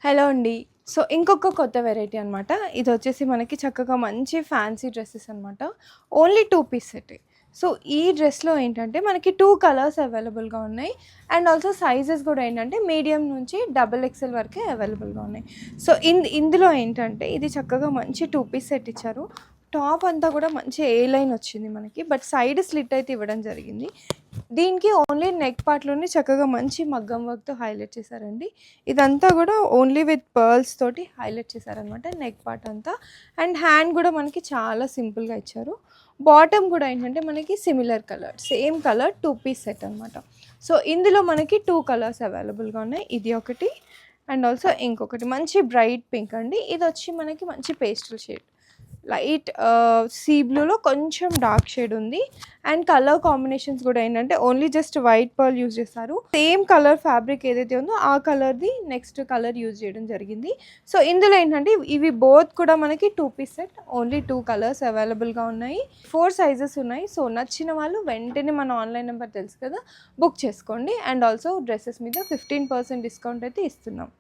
Hello అండి. So, ఇంకొక కొత్త వెరైటీ అనమాట. ఇదొచ్చేసి మనకి చక్కగా మంచి ఫ్యాన్సీ డ్రెసెస్ అనమాట. ఓన్లీ 2 పీస్ సెట్టే. సో, ఈ డ్రెస్‌లో ఏంటంటే మనకి 2 కలర్స్ అవైలబుల్‌గా ఉన్నాయి. అండ్ ఆల్సో సైజెస్ గూడా ఏంటంటే మీడియం నుంచి డబుల్ ఎక్సెల్ వరకే అవైలబుల్‌గా ఉన్నాయి. సో, ఇందులో ఏంటంటే ఇది చక్కగా మంచి 2 పీస్ సెట్ ఇచ్చారు. టాప్ అంతా గూడా మంచి ఏ లైన్ వచ్చింది మనకి. బట్ సైడ్ స్లిట్ అయితే ఇవ్వడం జరిగింది. దీనికి ఓన్లీ నెక్ పార్ట్‌లోనే చక్కగా మంచి మగ్గం వర్క్‌తో హైలైట్ చేశారండి. ఇదంతా గూడా ఓన్లీ విత్ పర్ల్స్ తోటి హైలైట్ చేశారనమాట నెక్ పార్ట్ అంతా. అండ్ హ్యాండ్ గూడా మనకి చాలా సింపుల్‌గా ఇచ్చారు. బాటమ్ గూడా ఏంటంటే మనకి similar colour, same colour 2 piece set అనమాట. సో, ఇందులో మనకి 2 కలర్స్ అవైలబుల్‌గా ఉన్నాయి. ఇది ఒకటి అండ్ ఆల్సో ఇంకొకటి మంచి బ్రైట్ పింక్ అండి. ఇదొచ్చి మనకి మంచి పేస్టల్ షేడ్. లైట్ సీ బ్లూలో కొంచెం డార్క్ షేడ్ ఉంది. అండ్ కలర్ కాంబినేషన్స్ కూడా ఏంటంటే only just white pearl use చేస్తారు. సేమ్ కలర్ ఫ్యాబ్రిక్ ఏదైతే ఉందో ఆ కలర్ది నెక్స్ట్ కలర్ యూజ్ చేయడం జరిగింది. సో, ఇందులో ఏంటంటే ఇవి బోత్ కూడా మనకి 2 పీస్ సెట్. ఓన్లీ 2 కలర్స్ అవైలబుల్గా ఉన్నాయి. 4 సైజెస్ ఉన్నాయి. సో, నచ్చిన వాళ్ళు వెంటనే మన ఆన్లైన్ నెంబర్ తెలుసు కదా, బుక్ చేసుకోండి. అండ్ ఆల్సో డ్రెస్సెస్ మీద 15% డిస్కౌంట్ అయితే ఇస్తున్నాం.